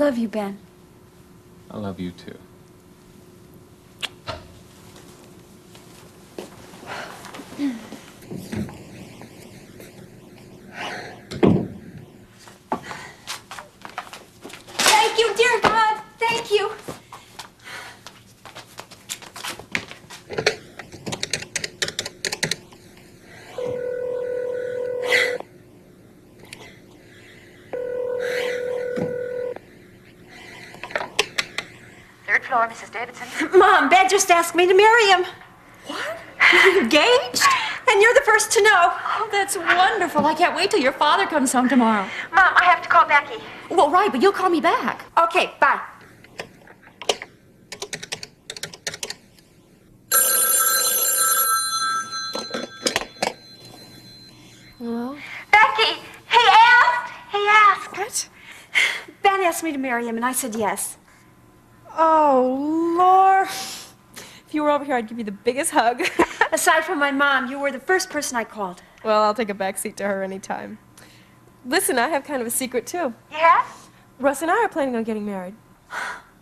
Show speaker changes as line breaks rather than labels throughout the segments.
love you, Ben.
I love you, too.
Thank you, dear God. Thank you.
Third floor, Mrs. Davidson.
Mom, Ben just asked me to marry him.
What?
You're engaged? And you're the first to know.
Oh, that's wonderful. I can't wait till your father comes home tomorrow.
Mom, I have to call Becky.
Well, right, but you'll call me back.
Okay, bye.
Hello?
Becky, he asked. He asked.
What?
Ben asked me to marry him, and I said yes.
Oh, Lord. If you were over here, I'd give you the biggest hug.
Aside from my mom, you were the first person I called.
Well, I'll take a back seat to her anytime. Listen, I have kind of a secret, too.
Yeah?
Russ and I are planning on getting married.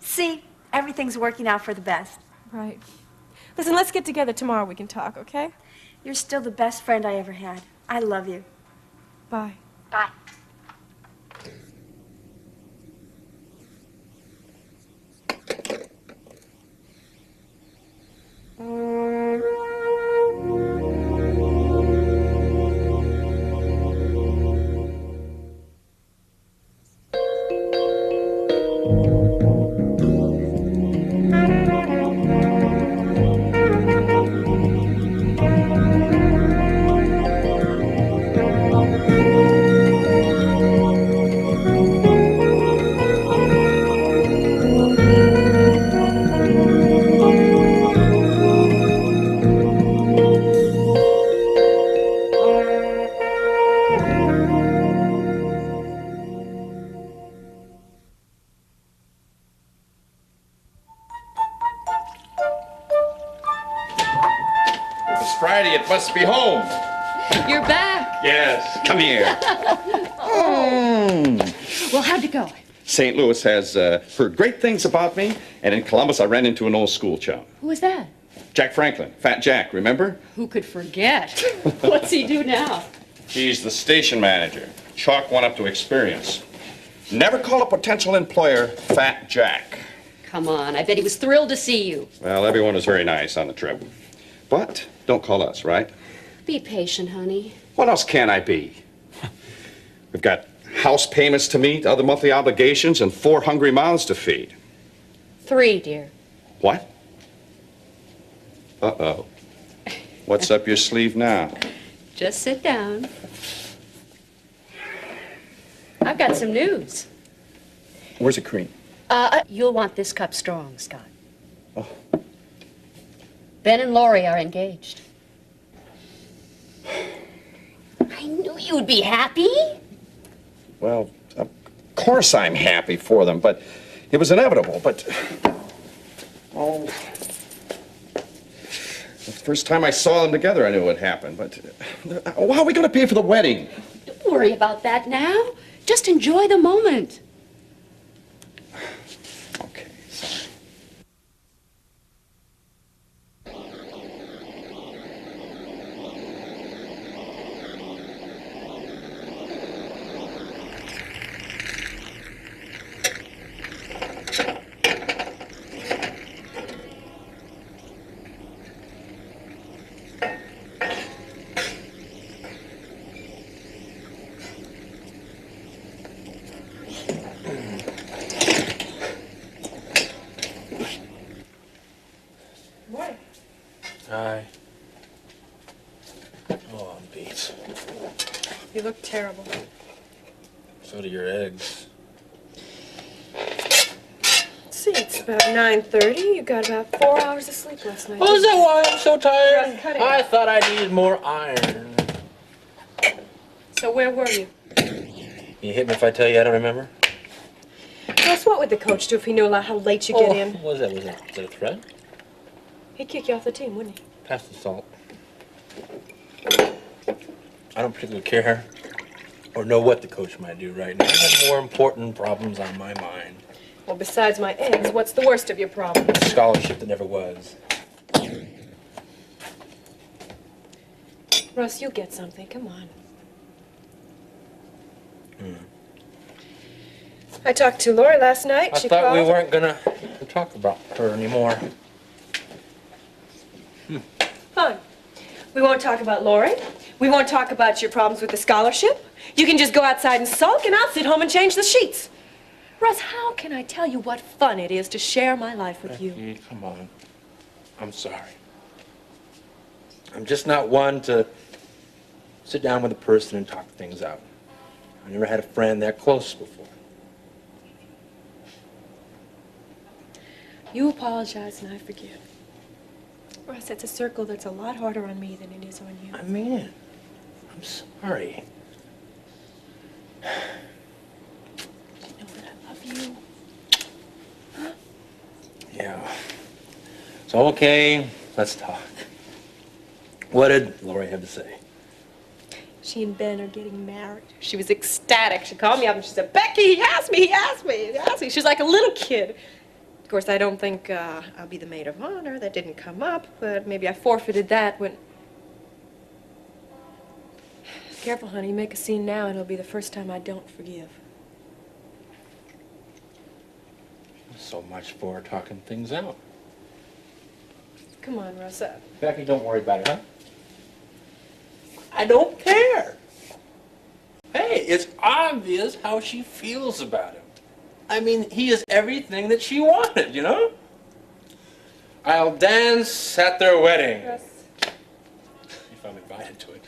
See, everything's working out for the best.
Right. Listen, let's get together tomorrow. We can talk, okay?
You're still the best friend I ever had. I love you.
Bye.
Bye.
It's Friday, it must be home.
You're back.
Yes, come here.
Well, how'd it go?
St. Louis has heard great things about me, and in Columbus I ran into an old school chum.
Who was that?
Jack Franklin, Fat Jack, remember?
Who could forget? What's he do now?
He's the station manager. Chalk one up to experience. Never call a potential employer Fat Jack.
Come on, I bet he was thrilled to see you.
Well, everyone was very nice on the trip. But don't call us, right?
Be patient, honey.
What else can I be? We've got house payments to meet, other monthly obligations, and 4 hungry mouths to feed.
3, dear.
What? Uh-oh. What's up your sleeve now?
Just sit down. I've got some news.
Where's the cream?
You'll want this cup strong, Scott.
Oh.
Ben and Lori are engaged. I knew you'd be happy.
Well, of course I'm happy for them, but it was inevitable. But, oh, the first time I saw them together, I knew it would happen. But how are we going to pay for the wedding?
Don't worry about that now. Just enjoy the moment.
Okay, sorry.
Hi. Oh, I'm beat.
You look terrible.
So do your eggs.
Let's see, it's about 9:30. You got about 4 hours of sleep last night.
Oh, is that why I'm so tired?
Just cutting.
I thought I needed more iron.
So where were you?
You hit me if I tell you I don't remember?
Plus, what would the coach do if he knew how late you get in?
What was that? Was that a threat?
He'd kick you off the team, wouldn't he?
Pass the salt. I don't particularly care or know what the coach might do right now. I have more important problems on my mind.
Well, besides my eggs, what's the worst of your problems?
Scholarship that never was.
Russ, you'll get something. Come on. I talked to Lori last night.
I
She
thought we
called.
weren't gonna talk about her anymore.
Fine. We won't talk about Lori. We won't talk about your problems with the scholarship. You can just go outside and sulk, and I'll sit home and change the sheets. Russ, how can I tell you what fun it is to share my life with you?
Becky, come on. I'm sorry. I'm just not one to sit down with a person and talk things out. I never had a friend that close before.
You apologize and I forgive. Russ, it's a circle that's a lot harder on me than it is on you.
I mean it. I'm sorry.
You know that I love you.
Yeah. So, okay, let's talk. What did Lori have to say?
She and Ben are getting married. She was ecstatic. She called me up and she said, Becky, he asked me, he asked me, he asked me. She's like a little kid. Of course, I don't think I'll be the maid of honor. That didn't come up, but maybe I forfeited that when... Careful, honey. Make a scene now and it'll be the first time I don't forgive.
So much for talking things out.
Come on, Russ.
Becky, don't worry about it, huh? I don't care. Hey, it's obvious how she feels about him. I mean, he is everything that she wanted, you know? I'll dance at their wedding.
Russ.
If I'm invited to it.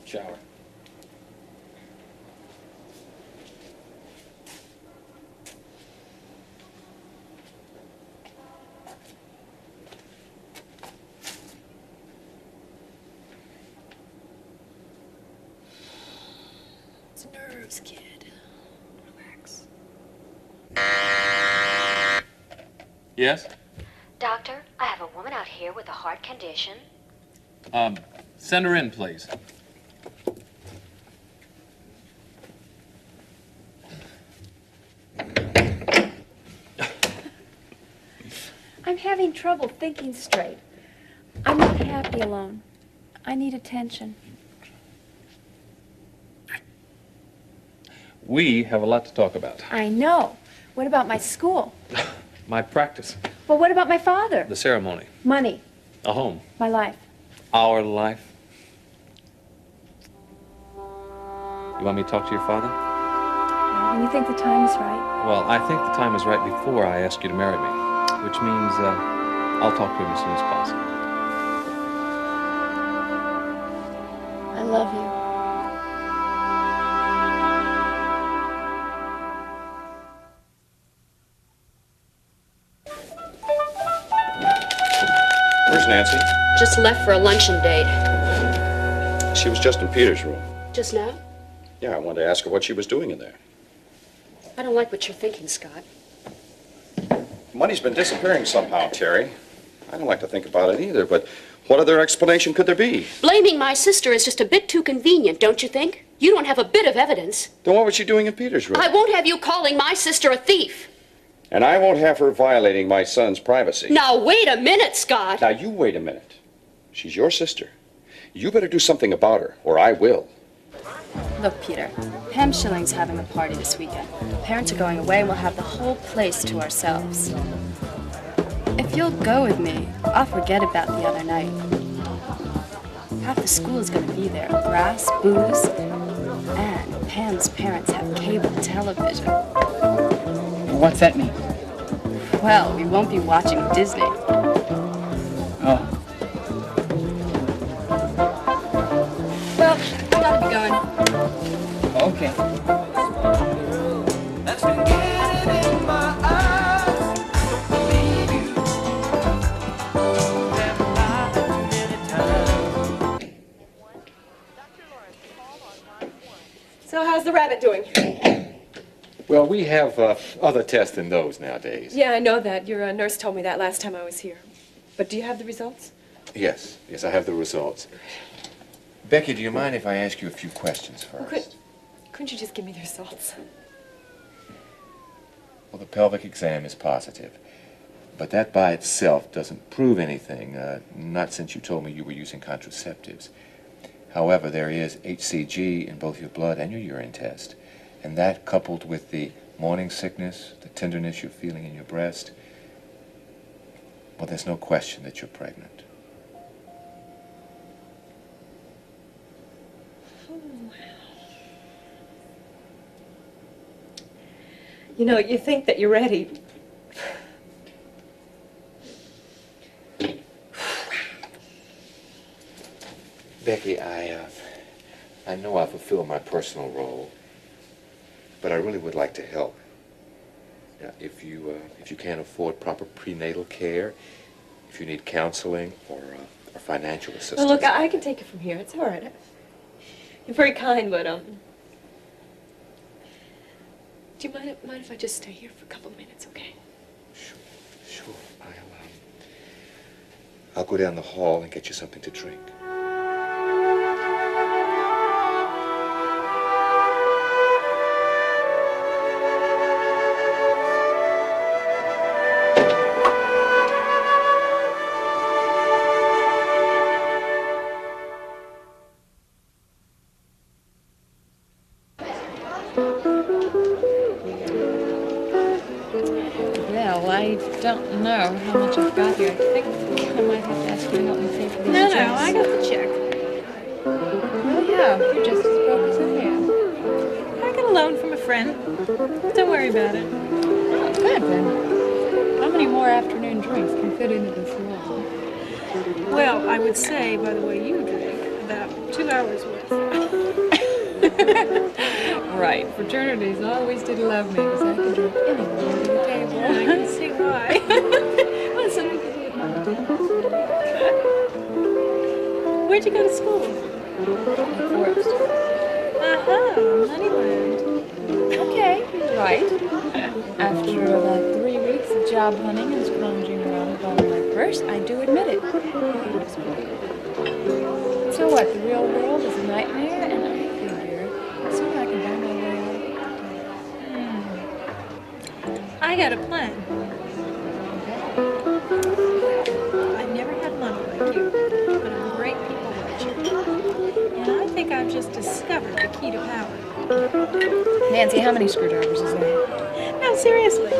Shower.
It's nerves, kid. Relax.
Yes?
Doctor, I have a woman out here with a heart condition.
Send her in, please.
I'm having trouble thinking straight. I'm not happy alone. I need attention.
We have a lot to talk about.
I know. What about my school?
My practice,
But what about my father?
the ceremony,
Money,
a home,
my life.
our life. You want me to talk to your father?
When you think the time is right.
Well, I think the time is right before I ask you to marry me, which means I'll talk to him as soon as possible.
I love you.
Where's Nancy?
Just left for a luncheon date.
She was just in Peter's room.
Just now?
Yeah, I wanted to ask her what she was doing in there.
I don't like what you're thinking, Scott.
Money's been disappearing somehow, Terry. I don't like to think about it either, but what other explanation could there be?
Blaming my sister is just a bit too convenient, don't you think? You don't have a bit of evidence.
Then what was she doing in Peter's room?
I won't have you calling my sister a thief.
And I won't have her violating my son's privacy.
Now, wait a minute, Scott.
Now, you wait a minute. She's your sister. You better do something about her, or I will.
Look, Peter, Pam Schilling's having a party this weekend. Parents are going away and we'll have the whole place to ourselves. If you'll go with me, I'll forget about the other night. Half the school is going to be there. Brass, booze, and Pam's parents have cable television.
What's that mean?
Well, we won't be watching Disney.
Oh.
Well, I gotta be going.
Okay.
So how's the rabbit doing?
Well, we have other tests than those nowadays.
Yeah, I know that. Your nurse told me that last time I was here. But do you have the results?
Yes, I have the results. Becky, do you mind if I ask you a few questions first?
Couldn't you just give me the results?
Well, the pelvic exam is positive. But that by itself doesn't prove anything, not since you told me you were using contraceptives. However, there is HCG in both your blood and your urine test. And that, coupled with the morning sickness, the tenderness you're feeling in your breast, well, there's no question that you're pregnant.
You know, you think that you're ready.
Becky, I know I fulfill my personal role, but I really would like to help. Now, if you can't afford proper prenatal care, if you need counseling or financial assistance.
Well, look, I can take it from here. It's all right. You're very kind, but do you mind if I just stay here for a couple of minutes, okay?
Sure. I'll go down the hall and get you something to drink.
Well, I don't know how much I've got here. I think I might have to ask you to help me pay for these
No,
drinks.
I got the check.
Well, yeah, you're just as broke as I am.
I got a loan from a friend. Don't worry about it.
Oh, good then. How many more afternoon drinks can fit into this loan?
Well, I would say, by the way you drink, about 2 hours worth.
Right. Fraternities always did love me because I could drink anywhere under the table.
I can see why.
Listen, we could do it Monday.
Where'd you go to school?
Forest.
Moneyland.
Okay, right. After about 3 weeks of job hunting and scrounging around with all my purse, I do admit it. So what, the real world is a nightmare, and I figure soon I can buy my way out of it.
I got a plan. I've never had money like you, but I'm a great people watcher. And I think I've just discovered the key to power.
Nancy, how many screwdrivers is that?
No, seriously.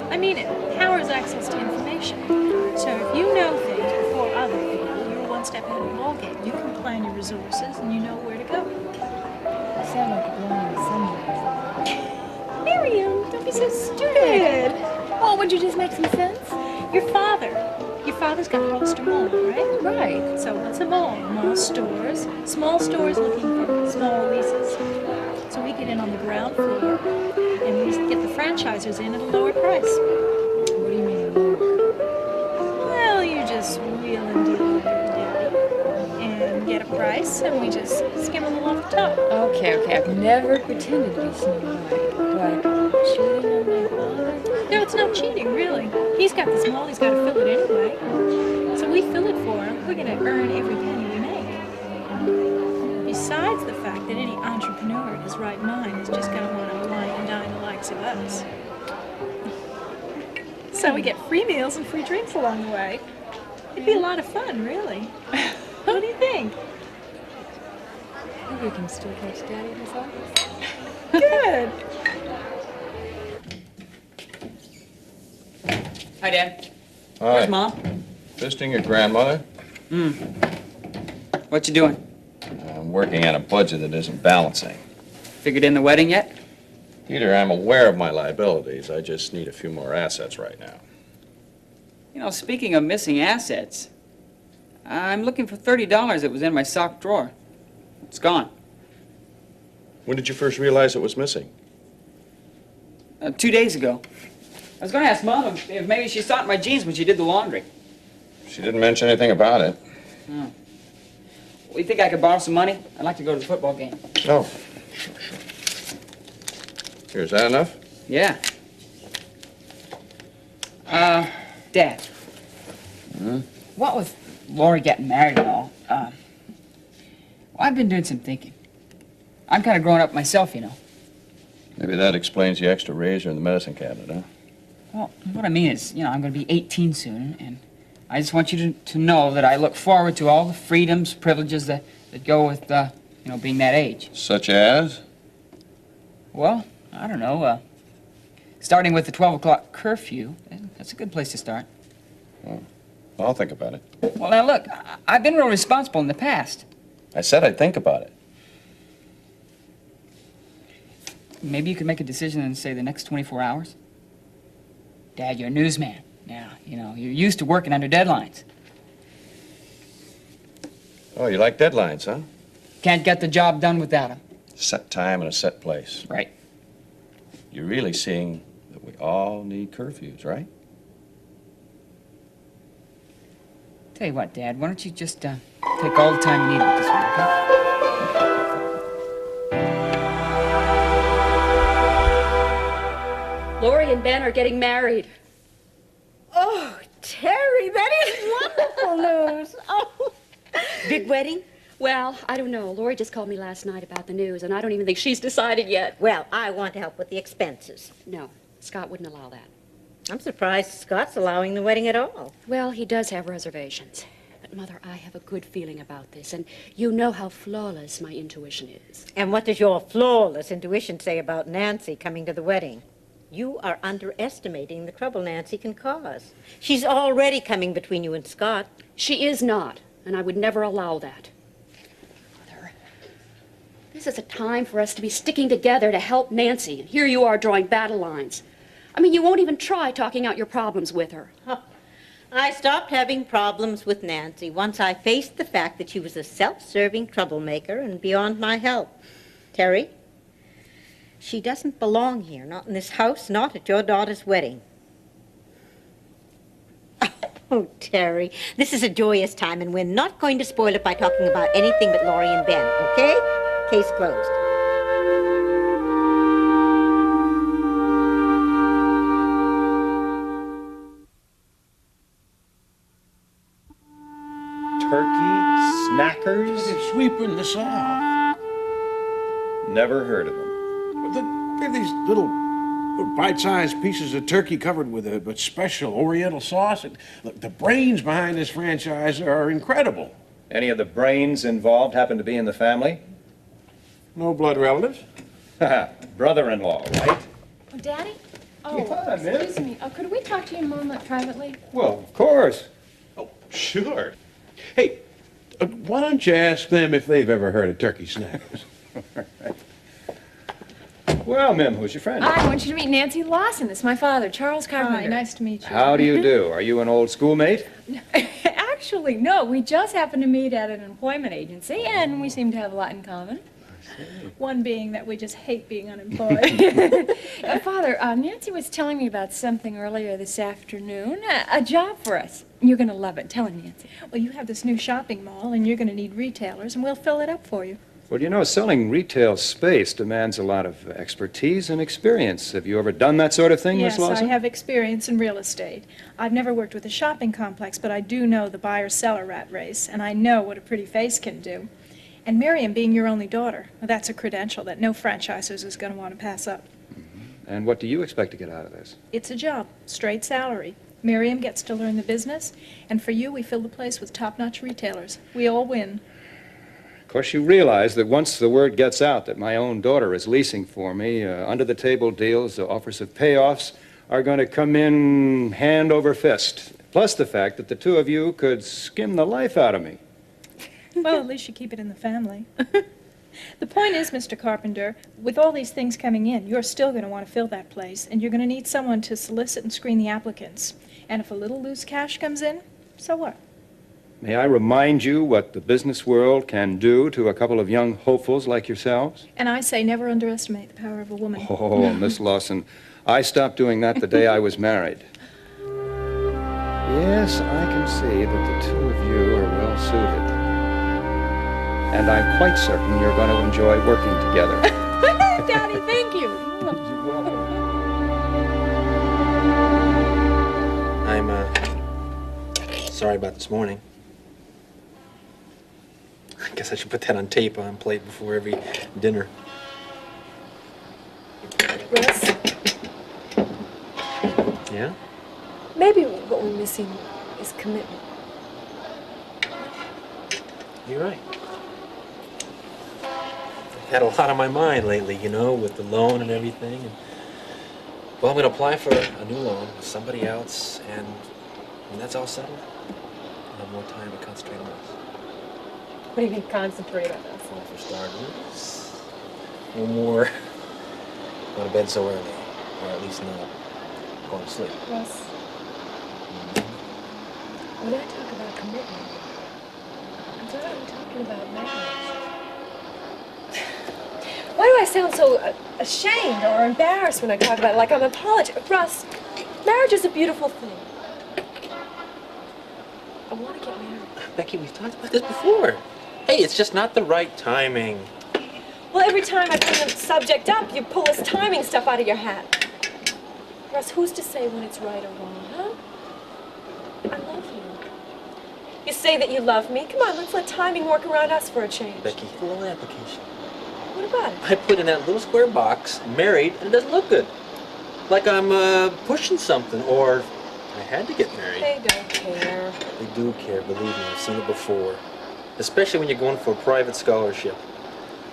I mean it. Power is access to information. So if you know things before other people, you're one step ahead of the ballgame. You can plan your resources and you know where to go.
You sound like a blonde somewhere.
Miriam, don't be so stupid.
Oh, would you just make some sense?
Your father's got Hollister Mall, right?
Right.
So what's a mall? Mall stores. Small stores looking for small leases. So we get in on the ground floor and we get the franchisers in at a lower price.
What do you mean lower?
Well, you just wheel and deal with your daddy and get a price and we just skim a little off the top.
Okay, I've never pretended to be snowbite, but cheating on my father?
No, it's not cheating, really. He's got this mall, he's got to fill it anyway. So we fill it for him. We're going to earn every penny we make. Besides the fact that any entrepreneur in his right mind is just going to want to wine and dine the likes of us. So we get free meals and free drinks along the way. It'd be a lot of fun, really. What do you think?
I think we can still catch Daddy in his office.
Good.
Hi, Dad.
Hi.
Where's Mom?
Visiting your grandmother.
What you doing?
I'm working on a budget that isn't balancing.
Figured in the wedding yet?
Peter, I'm aware of my liabilities. I just need a few more assets right now.
You know, speaking of missing assets, I'm looking for $30 that was in my sock drawer. It's gone.
When did you first realize it was missing?
2 days ago. I was going to ask Mom if maybe she saw it in my jeans when she did the laundry.
She didn't mention anything about it.
Well, you think I could borrow some money? I'd like to go to the football game.
Oh, sure. Here, is that enough?
Yeah. Dad. What with Lori getting married and all, well, I've been doing some thinking. I'm kind of growing up myself, you know.
Maybe that explains the extra razor in the medicine cabinet, huh?
Well, what I mean is, you know, I'm going to be 18 soon, and I just want you to know that I look forward to all the freedoms, privileges that go with, you know, being that age.
Such as?
Well, I don't know, starting with the 12 o'clock curfew, that's a good place to start.
Well, I'll think about it.
Well, now look, I've been real responsible in the past.
I said I'd think about it.
Maybe you could make a decision in, say, the next 24 hours? Dad, you're a newsman. Now, you know, you're used to working under deadlines.
Oh, you like deadlines, huh?
Can't get the job done without them.
Set time and a set place.
Right.
You're really seeing that we all need curfews, right?
Tell you what, Dad, why don't you just take all the time you need with this one, okay?
Lori and Ben are getting married.
Oh, Terry, that is wonderful news. Oh, big wedding?
Well, I don't know. Lori just called me last night about the news, and I don't even think she's decided yet.
Well, I want to help with the expenses.
No, Scott wouldn't allow that.
I'm surprised Scott's allowing the wedding at all.
Well, he does have reservations. But, Mother, I have a good feeling about this, and you know how flawless my intuition is.
And what does your flawless intuition say about Nancy coming to the wedding? You are underestimating the trouble Nancy can cause. She's already coming between you and Scott.
She is not, and I would never allow that. Mother, this is a time for us to be sticking together to help Nancy, and here you are drawing battle lines. I mean, you won't even try talking out your problems with her.
I stopped having problems with Nancy once I faced the fact that she was a self-serving troublemaker and beyond my help. Terry, she doesn't belong here, not in this house, not at your daughter's wedding. Oh, Terry, this is a joyous time, and we're not going to spoil it by talking about anything but Laurie and Ben, okay? Case closed.
Turkey snackers?
They're sweeping the South.
Never heard of them.
They're these little bite-sized pieces of turkey covered with a special Oriental sauce. And look, the brains behind this franchise are incredible.
Any of the brains involved happen to be in the family?
No blood relatives?
Brother-in-law, right?
Oh, Daddy? Oh,
Yeah, Mim.
excuse me. Oh, could we talk to you a moment privately?
Well, of course.
Oh, sure. Hey, why don't you ask them if they've ever heard of turkey snackers?
Well, Mim, who's your friend?
I want you to meet Nancy Lawson. It's my father, Charles Carpenter.
Hi, nice to meet you.
How do you do? Are you an old schoolmate?
Actually, no. We just happened to meet at an employment agency, and we seem to have a lot in common. One being that we just hate being unemployed. Father, Nancy was telling me about something earlier this afternoon, a job for us. You're going to love it. Tell her, Nancy. Well, you have this new shopping mall, and you're going to need retailers, and we'll fill it up for you.
Well, you know, selling retail space demands a lot of expertise and experience. Have you ever done that sort of thing, Miss
Yes,
Lawson?
I have experience in real estate. I've never worked with a shopping complex, but I do know the buyer-seller rat race, and I know what a pretty face can do. And Miriam being your only daughter, well, that's a credential that no franchisers is going to want to pass up.
And what do you expect to get out of this?
It's a job, straight salary. Miriam gets to learn the business, and for you, we fill the place with top-notch retailers. We all win.
Of course, you realize that once the word gets out that my own daughter is leasing for me, under-the-table deals, offers of payoffs are going to come in hand over fist. Plus the fact that the two of you could skim the life out of me.
Well, at least you keep it in the family. The point is, Mr. Carpenter, with all these things coming in, you're still going to want to fill that place, and you're going to need someone to solicit and screen the applicants. And if a little loose cash comes in, so what?
May I remind you what the business world can do to a couple of young hopefuls like yourselves?
And I say never underestimate the power of a woman.
Oh, Miss Lawson, I stopped doing that the day I was married. Yes, I can see that the two of you are well suited. And I'm quite certain you're going to enjoy working together.
Daddy, thank you.
You're welcome.
I'm sorry about this morning. I guess I should put that on tape on plate before every dinner. Yeah?
Maybe what we're missing is commitment.
You're right. I've had a lot on my mind lately, you know, with the loan and everything. And, well, I'm going to apply for a new loan with somebody else, and when that's all settled, I'll have more time to concentrate on this.
What do you mean concentrate on us?
Well, for starters, no more going to bed so early, or at least not going to sleep.
Russ, when I talk about commitment, I'm talking about marriage. Why do I sound so ashamed or embarrassed when I talk about it? Like I'm apologizing. Russ, marriage is a beautiful thing. I want to get married.
Becky, we've talked about this before. Hey, it's just not the right timing.
Well, every time I bring the subject up, you pull this timing stuff out of your hat. Russ, who's to say when it's right or wrong, huh? I love you. You say that you love me. Come on, let's let timing work around us for a change.
Becky, a little application.
What about it?
I put in that little square box, married, and it doesn't look good. Like I'm pushing something, or I had to get married.
They don't care.
They do care, believe me, I've seen it before. Especially when you're going for a private scholarship.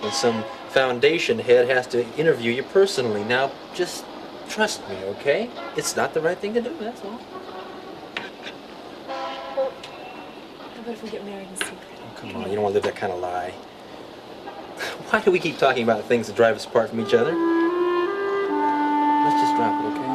When some foundation head has to interview you personally. Now, just trust me, okay? It's not the right thing to do, that's all.
Well, how about if we get married in secret?
Oh, come on, you don't want to live that kind of lie. Why do we keep talking about things that drive us apart from each other? Let's just drop it, okay?